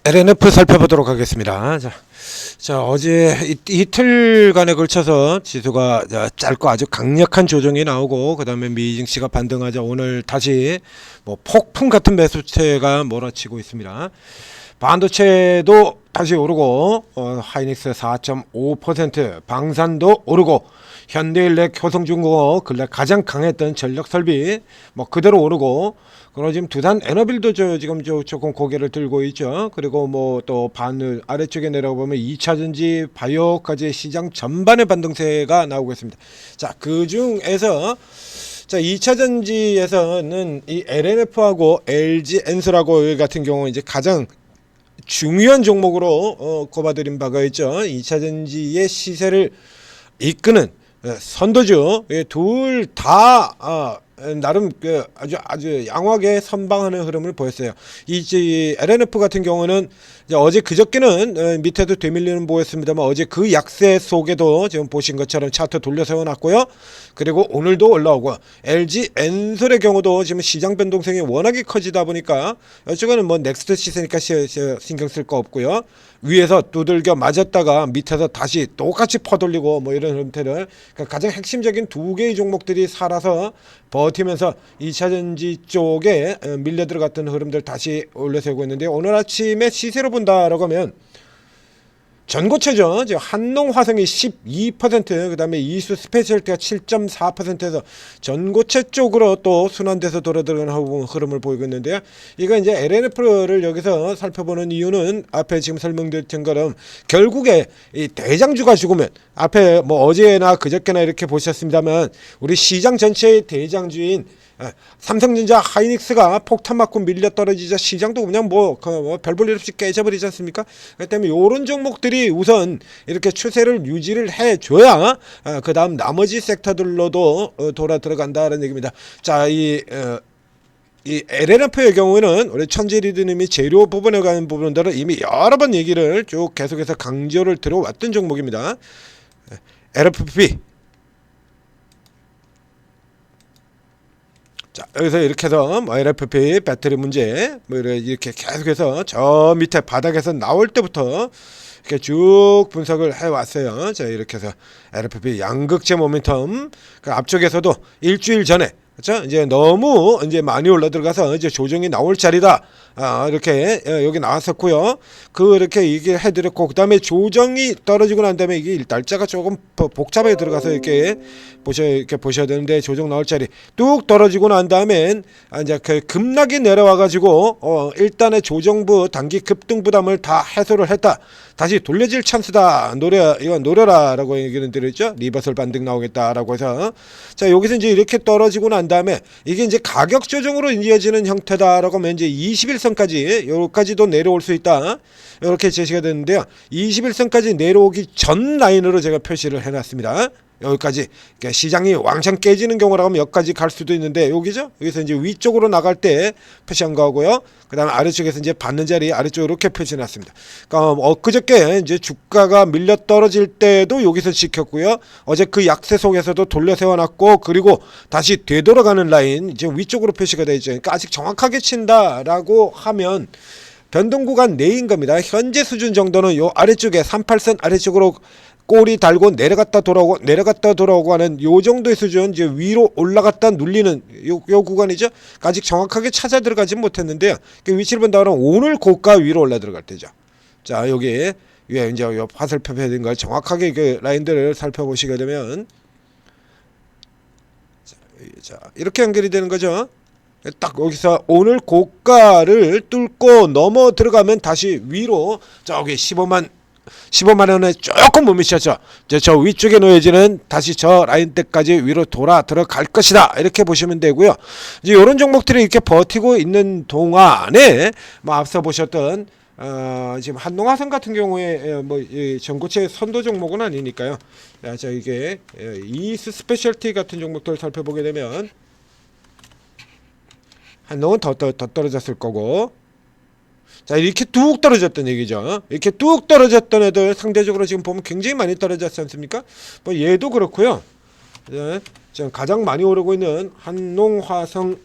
LNF 살펴보도록 하겠습니다. 자, 어제 이틀간에 걸쳐서 지수가 짧고 아주 강력한 조정이 나오고, 그 다음에 미증시가 반등하자 오늘 다시 뭐 폭풍 같은 매수세가 몰아치고 있습니다. 반도체도 다시 오르고, 하이닉스 4.5%, 방산도 오르고, 현대일렉, 효성중공업 근래 가장 강했던 전력설비 뭐 그대로 오르고, 그리고 지금 두산 에너빌도 지금 조금 고개를 들고 있죠. 그리고 뭐 또 바늘 아래쪽에 내려보면 2차전지 바이오까지 시장 전반의 반등세가 나오고 있습니다. 자, 그 중에서 자, 2차전지에서는 이 LNF하고 LG 엔솔하고 같은 경우 이제 가장 중요한 종목으로 꼽아드린 바가 있죠. 2차전지의 시세를 이끄는 선도주 둘 다 나름 아주 양호하게 선방하는 흐름을 보였어요. 이 LNF 같은 경우는 어제 그저께는 밑에도 되밀리는 보였습니다만, 어제 그 약세 속에도 지금 보신 것처럼 차트 돌려 세워놨고요. 그리고 오늘도 올라오고, LG 엔솔의 경우도 지금 시장 변동성이 워낙에 커지다 보니까 이쪽은 뭐 넥스트 시세니까 신경 쓸 거 없고요. 위에서 두들겨 맞았다가 밑에서 다시 똑같이 퍼돌리고 뭐 이런 형태를, 그러니까 가장 핵심적인 두 개의 종목들이 살아서 버티면서 2차전지 쪽에 밀려 들어갔던 흐름들 다시 올려세우고 있는데, 오늘 아침에 시세로 본다라고 하면 전고체죠. 한농화성이 12%, 그 다음에 이수 스페셜티가 7.4%에서 전고체 쪽으로 또 순환돼서 돌아들어가는 흐름을 보이고 있는데요. 이거 이제 LNF를 여기서 살펴보는 이유는 앞에 지금 설명드린 것처럼 결국에 이 대장주가 죽으면, 앞에 뭐 어제나 그저께나 이렇게 보셨습니다만, 우리 시장 전체의 대장주인 삼성전자, 하이닉스가 폭탄 맞고 밀려 떨어지자 시장도 그냥 별 볼 일 없이 깨져버리지 않습니까? 그렇기 때문에 이런 종목들이 우선 이렇게 추세를 유지를 해줘야 그 다음 나머지 섹터들로도 돌아 들어간다는 얘기입니다. 자, 이 LNF의 경우에는 우리 천재리드님이 재료 부분에 관한 부분들은 이미 여러 번 얘기를 쭉 계속해서 강조를 들어왔던 종목입니다. LFP. 자, 여기서 이렇게 해서 뭐 LFP 배터리 문제 뭐 이렇게 계속해서 저 밑에 바닥에서 나올 때부터 이렇게 쭉 분석을 해왔어요. 자, 이렇게 해서 LFP 양극재 모멘텀, 그 앞쪽에서도 일주일 전에, 그렇죠? 이제 너무 이제 많이 올라 들어가서 이제 조정이 나올 자리다. 이렇게 여기 나왔었고요. 그렇게 얘기를 해드렸고, 그 다음에 조정이 떨어지고 난 다음에 이게 날짜가 조금 복잡하게 들어가서 이렇게 보셔야 되는데, 조정 나올 자리 뚝 떨어지고 난 다음엔 이제 그 급락이 내려와가지고 일단의 조정부 단기 급등 부담을 다 해소를 했다. 다시 돌려질 찬스다. 이건 노려라라고 얘기는 드렸죠. 리버설 반등 나오겠다라고 해서, 자, 여기서 이제 이렇게 떨어지고 난 다음에 이게 이제 가격 조정으로 이어지는 형태다라고 하면 이제 21선까지 여기까지도 내려올 수 있다. 이렇게 제시가 되는데요. 21선까지 내려오기 전 라인으로 제가 표시를 해놨습니다. 여기까지, 그러니까 시장이 왕창 깨지는 경우라고 하면 여기까지 갈 수도 있는데, 여기죠. 여기서 이제 위쪽으로 나갈 때 표시한 거고요. 그 다음에 아래쪽에서 이제 받는 자리 아래쪽으로 이렇게 표시해놨습니다. 그러니까 엊그저께 이제 주가가 밀려 떨어질 때도 여기서 지켰고요. 어제 그 약세 속에서도 돌려 세워놨고, 그리고 다시 되돌아가는 라인 이제 위쪽으로 표시가 되어 있죠. 그러니까 아직 정확하게 친다라고 하면 변동 구간 내인 겁니다. 현재 수준 정도는 요 아래쪽에 38선 아래쪽으로 꼬리 달고 내려갔다 돌아오고 하는 요 정도의 수준, 이제 위로 올라갔다 눌리는 요 구간이죠. 아직 정확하게 찾아 들어가지 못했는데요. 그 위치를 본다 그러면 오늘 고가 위로 올라 들어갈 때죠. 자, 여기 위에 이제 요 화살표 된 걸 정확하게 그 라인들을 살펴보시게 되면, 자, 이렇게 연결이 되는 거죠. 딱 여기서 오늘 고가를 뚫고 넘어 들어가면 다시 위로 저기 15만 원에 조금 못 미쳤죠. 저 위쪽에 놓여지는 다시 저 라인 때까지 위로 돌아 들어갈 것이다. 이렇게 보시면 되고요. 이제 이런 종목들이 이렇게 버티고 있는 동안에 뭐 앞서 보셨던 지금 한농화성 같은 경우에 뭐 전고체 선도 종목은 아니니까요. 자, 이게 이스 스페셜티 같은 종목들 살펴보게 되면 한농은 더 떨어졌을 거고, 자, 이렇게 뚝 떨어졌던 얘기죠. 이렇게 뚝 떨어졌던 애들 상대적으로 지금 보면 굉장히 많이 떨어졌지 않습니까? 뭐 얘도 그렇고요. 지금 가장 많이 오르고 있는 한농화성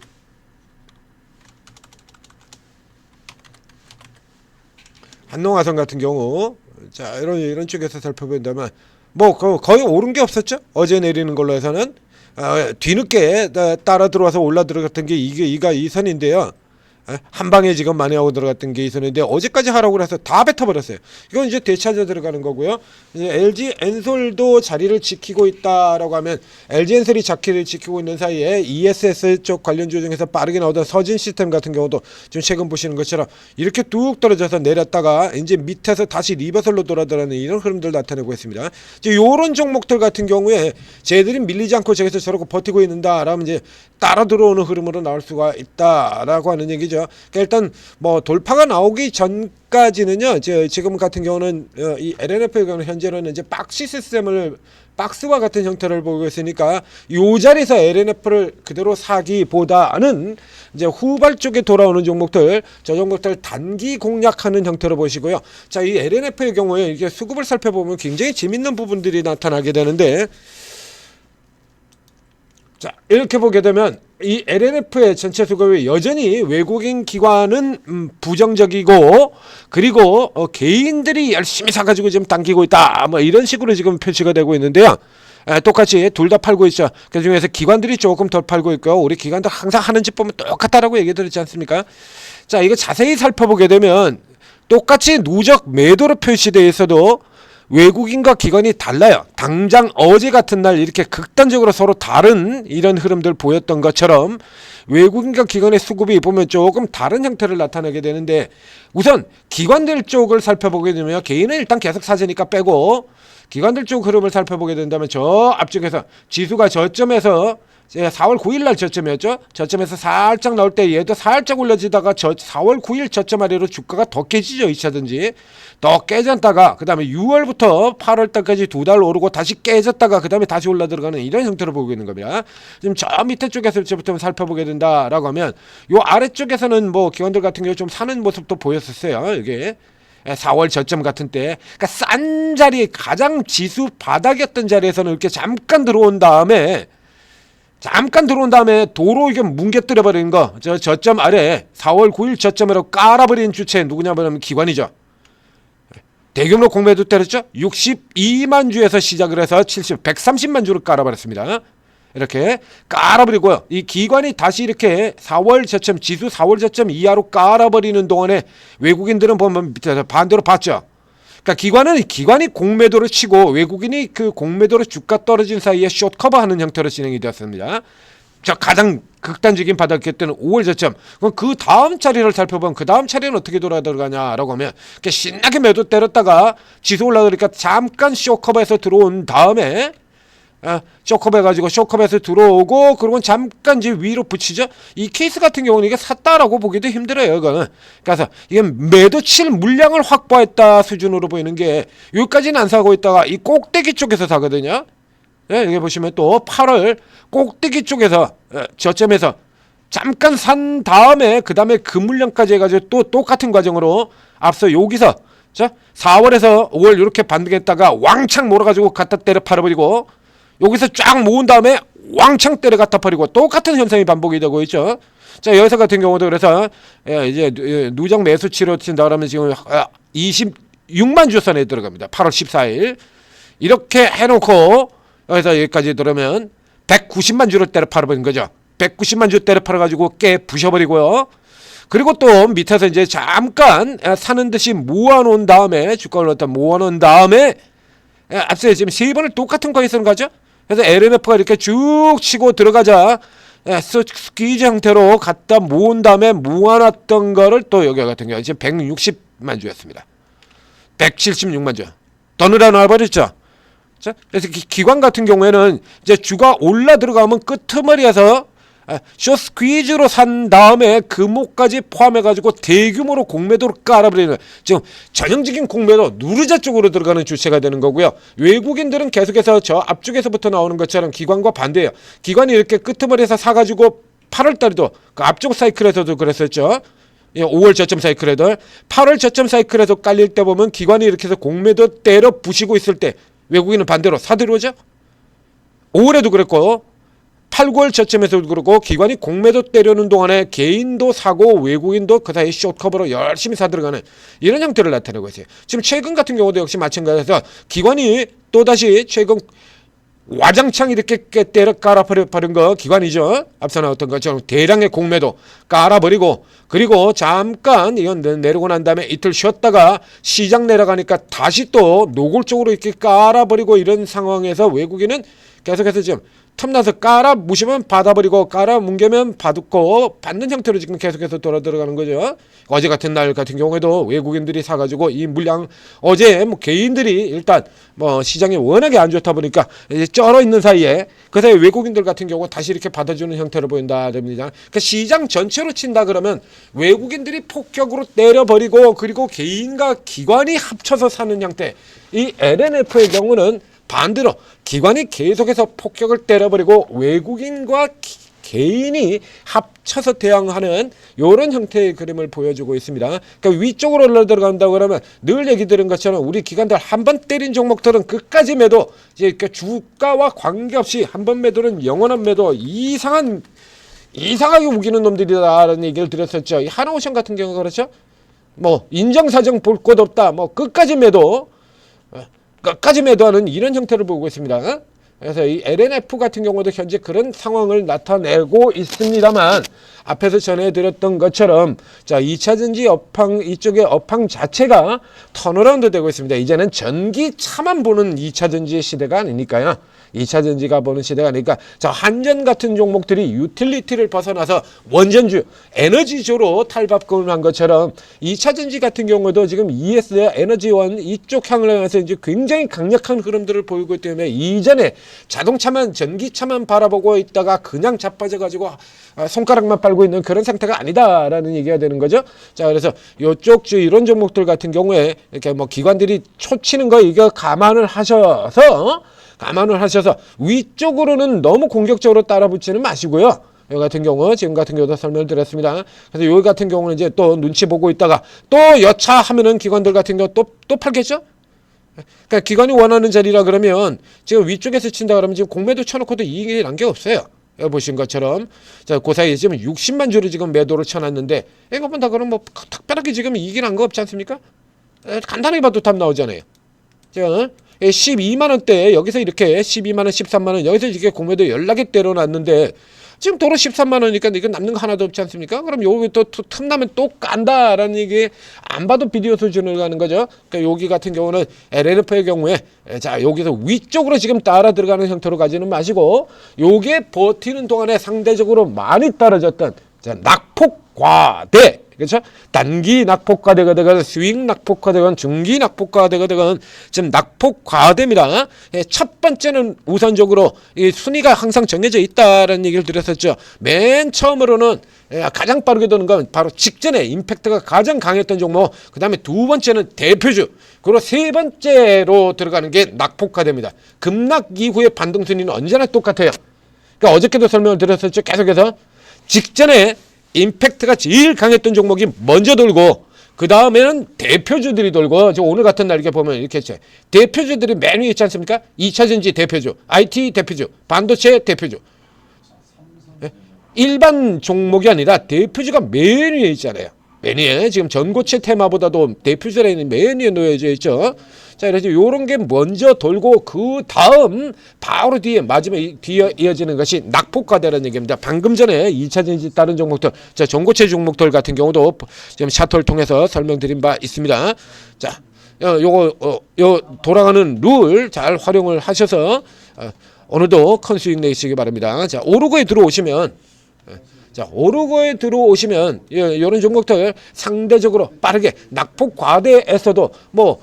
한농화성 같은 경우 자 이런 쪽에서 살펴본다면 뭐 거의 오른 게 없었죠. 어제 내리는 걸로 해서는 뒤늦게 따라 들어와서 올라 들어갔던 게 이 선인데요. 한 방에 지금 많이 하고 들어갔던 게 있었는데 어제까지 하라고 그래서 다 뱉어버렸어요. 이건 이제 되찾아 들어가는 거고요. 이제 LG 엔솔도 자리를 지키고 있다라고 하면 LG 엔솔이 자리를 지키고 있는 사이에 ESS 쪽 관련 조정에서 빠르게 나오던 서진 시스템 같은 경우도 지금 최근 보시는 것처럼 이렇게 뚝 떨어져서 내렸다가 이제 밑에서 다시 리버설로 돌아들어가는 이런 흐름들 나타내고 있습니다. 이제 요런 종목들 같은 경우에 쟤들이 밀리지 않고 저기서 저렇게 버티고 있는다라면 이제 따라 들어오는 흐름으로 나올 수가 있다라고 하는 얘기죠. 그러니까 일단 뭐 돌파가 나오기 전까지는요. 지금 같은 경우는 이 LNF의 경우는 현재로는 이제 박스 시스템을 박스와 같은 형태를 보고 있으니까 이 자리에서 LNF를 그대로 사기보다는 이제 후발 쪽에 돌아오는 종목들, 저 종목들 단기 공략하는 형태로 보시고요. 자, 이 LNF의 경우에 이게 수급을 살펴보면 굉장히 재밌는 부분들이 나타나게 되는데. 자, 이렇게 보게 되면 이 LNF의 전체 수급이 여전히 외국인 기관은 부정적이고 그리고 개인들이 열심히 사가지고 지금 당기고 있다 뭐 이런 식으로 지금 표시가 되고 있는데요. 똑같이 둘 다 팔고 있죠. 그 중에서 기관들이 조금 더 팔고 있고요. 우리 기관들 항상 하는 짓 보면 똑같다라고 얘기 드렸지 않습니까? 자, 이거 자세히 살펴보게 되면 똑같이 누적 매도로 표시되어 있어도 외국인과 기관이 달라요. 당장 어제 같은 날 이렇게 극단적으로 서로 다른 이런 흐름들 보였던 것처럼 외국인과 기관의 수급이 보면 조금 다른 형태를 나타내게 되는데 우선 기관들 쪽을 살펴보게 되면 개인은 일단 계속 사재니까 빼고 기관들 쪽 흐름을 살펴보게 된다면 저 앞쪽에서 지수가 저점에서 4월 9일 날 저점이었죠. 저점에서 살짝 나올 때 얘도 살짝 올려지다가 4월 9일 저점 아래로 주가가 더 깨지죠. 2차든지 더 깨졌다가 그 다음에 6월부터 8월 달까지 두 달 오르고 다시 깨졌다가 그 다음에 다시 올라 들어가는 이런 형태로 보고 있는 겁니다. 지금 저 밑에 쪽에서부터 살펴보게 된다라고 하면 요 아래쪽에서는 뭐 기관들 같은 경우 좀 사는 모습도 보였었어요. 이게 4월 저점 같은 때 그러니까 싼 자리 가장 지수 바닥이었던 자리에서는 이렇게 잠깐 들어온 다음에 도로 이게 뭉개뜨려 버리는 거. 저점 아래 4월 9일 저점으로 깔아버린 주체 누구냐면 기관이죠. 대규모 공매도 때렸죠. 62만 주에서 시작을 해서 130만 주를 깔아버렸습니다. 이렇게 깔아버리고요. 이 기관이 다시 이렇게 4월 저점 지수 4월 저점 이하로 깔아버리는 동안에 외국인들은 보면 밑에서 반대로 봤죠. 그러니까 기관이 공매도를 치고 외국인이 그 공매도로 주가 떨어진 사이에 숏 커버하는 형태로 진행이 되었습니다. 자, 가장 극단적인 바닥이었던 5월 저점. 그럼 그 다음 차례를 살펴보면 그 다음 차례는 어떻게 돌아 들어가냐라고 하면 신나게 매도 때렸다가 지수 올라가니까 잠깐 숏 커버해서 들어온 다음에 쇼커브 해가지고 쇼커브에서 들어오고 그러고 잠깐 이제 위로 붙이죠. 이 케이스 같은 경우는 이게 샀다라고 보기도 힘들어요. 이거는 그래서 이게 매도 칠 물량을 확보했다 수준으로 보이는 게 여기까지는 안 사고 있다가 이 꼭대기 쪽에서 사거든요. 여기 보시면 또 8월 꼭대기 쪽에서 저점에서 잠깐 산 다음에 그 다음에 그 물량까지 해가지고 또 똑같은 과정으로 앞서 여기서 자 4월에서 5월 이렇게 반등했다가 왕창 몰아가지고 갖다 때려 팔아버리고 여기서 쫙 모은 다음에 왕창 때려 갖다 버리고 똑같은 현상이 반복이 되고 있죠. 자, 여기서 같은 경우도 그래서 이제 누적 매수치로 친다 그러면 지금 26만 주 선에 들어갑니다. 8월 14일 이렇게 해놓고 여기서 여기까지 들어오면 190만 주를 때려 팔아버린 거죠. 190만 주 때려 팔아가지고 깨 부셔버리고요. 그리고 또 밑에서 이제 잠깐 사는 듯이 모아놓은 다음에 주가를 갖다 모아놓은 다음에 앞서 지금 세 번을 똑같은 거에서는 가죠. 그래서 LNF가 이렇게 쭉 치고 들어가자 스퀴즈 형태로 갖다 모은 다음에 모아놨던 거를 또 여기 같은 경우 지금 160만 주였습니다. 176만 주 더 늘어나버렸죠. 자, 그래서 기관 같은 경우에는 이제 주가 올라 들어가면 끄트머리에서 숏 스퀴즈로 산 다음에 금호까지 포함해가지고 대규모로 공매도를 깔아버리는 지금 전형적인 공매도 누르자 쪽으로 들어가는 주체가 되는 거고요. 외국인들은 계속해서 저 앞쪽에서부터 나오는 것처럼 기관과 반대예요. 기관이 이렇게 끄트머리에서 사가지고 8월달에도 그 앞쪽 사이클에서도 그랬었죠. 5월 저점 사이클에도 8월 저점 사이클에서 깔릴 때 보면 기관이 이렇게 해서 공매도 때려 부시고 있을 때 외국인은 반대로 사들어오죠. 5월에도 그랬고 8, 9월 저점에서도 그렇고 기관이 공매도 때려는 동안에 개인도 사고 외국인도 그 사이 숏커버로 열심히 사들어가는 이런 형태를 나타내고 있어요. 지금 최근 같은 경우도 역시 마찬가지여서 기관이 또다시 최근 와장창 이렇게 때려 깔아버린 거 기관이죠. 앞서 나왔던 것처럼 대량의 공매도 깔아버리고 그리고 잠깐 이건 내려고 난 다음에 이틀 쉬었다가 시장 내려가니까 다시 또 노골적으로 이렇게 깔아버리고 이런 상황에서 외국인은 계속해서 지금 틈나서 깔아 무시면 받아버리고 깔아 뭉개면 받고 받는 형태로 지금 계속해서 돌아 들어가는 거죠. 어제 같은 날 같은 경우에도 외국인들이 사가지고 이 물량 어제 뭐 개인들이 일단 뭐 시장이 워낙에 안 좋다 보니까 이제 쩔어 있는 사이에 그 사이 외국인들 같은 경우 다시 이렇게 받아주는 형태로 보인다 됩니다. 그러니까 시장 전체로 친다 그러면 외국인들이 폭격으로 때려버리고 그리고 개인과 기관이 합쳐서 사는 형태. 이 LNF의 경우는 반대로 기관이 계속해서 폭격을 때려버리고 외국인과 개인이 합쳐서 대항하는 이런 형태의 그림을 보여주고 있습니다. 그러니까 위쪽으로 올라 들어간다고 그러면 늘 얘기 들은 것처럼 우리 기관들 한 번 때린 종목들은 끝까지 매도, 이제 주가와 관계없이 한 번 매도는 영원한 매도, 이상하게 우기는 놈들이다라는 얘기를 드렸었죠. 이 하나오션 같은 경우 그렇죠. 뭐 인정사정 볼 것 없다. 뭐 끝까지 매도하는 이런 형태를 보고 있습니다. 그래서 이 LNF 같은 경우도 현재 그런 상황을 나타내고 있습니다만 앞에서 전해드렸던 것처럼 자 2차전지 업황 이쪽의 업황 자체가 턴어라운드 되고 있습니다. 이제는 전기차만 보는 2차전지의 시대가 아니니까요. 2차전지가 보는 시대가 아니니까 자 한전 같은 종목들이 유틸리티를 벗어나서 원전주 에너지주로 탈바꿈한 것처럼 2차전지 같은 경우도 지금 ES와 에너지원 이쪽 향을 향해서 이제 굉장히 강력한 흐름들을 보이고 있기 때문에 이전에 자동차만 전기차만 바라보고 있다가 그냥 자빠져 가지고 손가락만 빨고 있는 그런 상태가 아니다라는 얘기가 되는 거죠. 자 그래서 이쪽 이런 종목들 같은 경우에 이렇게 뭐 기관들이 초치는 거 이거 감안을 하셔서 위쪽으로는 너무 공격적으로 따라붙지는 마시고요. 여기 같은 경우 지금 같은 경우도 설명을 드렸습니다. 그래서 여기 같은 경우는 이제 또 눈치 보고 있다가 또 여차하면은 기관들 같은 경우 또 팔겠죠. 그러니까 기관이 원하는 자리라 그러면 지금 위쪽에서 친다 그러면 지금 공매도 쳐놓고도 이익이 난 게 없어요. 여기 보신 것처럼 자, 그 사이에 지금 60만 주를 지금 매도를 쳐놨는데 이거 본다 그러면 뭐 특별하게 지금 이익이 난 거 없지 않습니까? 간단하게 봐도 답 나오잖아요. 자, 12만 원대 여기서 이렇게 12만 원, 13만 원 여기서 이렇게 공매도 연락이 때려놨는데 지금 도로 13만 원이니까 이거 남는 거 하나도 없지 않습니까? 그럼 여기 또 틈나면 또 깐다라는 얘기 안 봐도 비디오 수준을 가는 거죠. 그러니까 여기 같은 경우는 LNF의 경우에 자 여기서 위쪽으로 지금 따라 들어가는 형태로 가지는 마시고 요게 버티는 동안에 상대적으로 많이 떨어졌던 자 낙폭과대 그렇죠? 단기 낙폭과대가 되건 스윙 낙폭과대건 중기 낙폭과대가 되건 지금 낙폭과대입니다. 첫 번째는 우선적으로 이 순위가 항상 정해져 있다라는 얘기를 드렸었죠. 맨 처음으로는 가장 빠르게 도는 건 바로 직전에 임팩트가 가장 강했던 종목, 그 다음에 두 번째는 대표주, 그리고 세 번째로 들어가는 게 낙폭과대입니다. 급락 이후의 반등 순위는 언제나 똑같아요. 그러니까 어저께도 설명을 드렸었죠. 계속해서 직전에 임팩트가 제일 강했던 종목이 먼저 돌고 그 다음에는 대표주들이 돌고 지금 오늘 같은 날 이렇게 보면 이렇게 했죠. 대표주들이 맨 위에 있지 않습니까? 2차전지 대표주, IT 대표주, 반도체 대표주. 일반 종목이 아니라 대표주가 맨 위에 있잖아요. 맨 위에 지금 전고체 테마보다도 대표주라인이 맨 위에 놓여져 있죠. 자, 그래서 요런 게 먼저 돌고 그 다음 바로 뒤에 마지막에 뒤에 이어지는 것이 낙폭과대라는 얘기입니다. 방금 전에 2차전지 다른 종목들, 자, 전고체 종목들 같은 경우도 지금 샤트를 통해서 설명드린 바 있습니다. 자, 요 돌아가는 룰 잘 활용을 하셔서 오늘도 큰 수익 내시기 바랍니다. 자, 오르고에 들어오시면 이런 종목들 상대적으로 빠르게 낙폭 과대에서도 뭐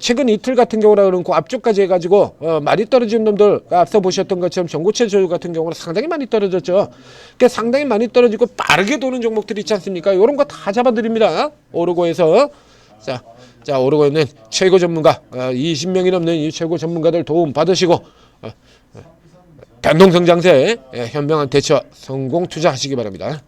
최근 이틀 같은 경우라 그러고 앞쪽까지 해가지고 많이 떨어진 놈들 앞서 보셨던 것처럼 전고체 조류 같은 경우는 상당히 많이 떨어졌죠. 그러니까 상당히 많이 떨어지고 빠르게 도는 종목들이 있지 않습니까? 이런 거 다 잡아드립니다. 오르고에서 자 오르고에는 최고 전문가 20명이 넘는 이 최고 전문가들 도움 받으시고 변동성장세 현명한 대처 성공 투자하시기 바랍니다.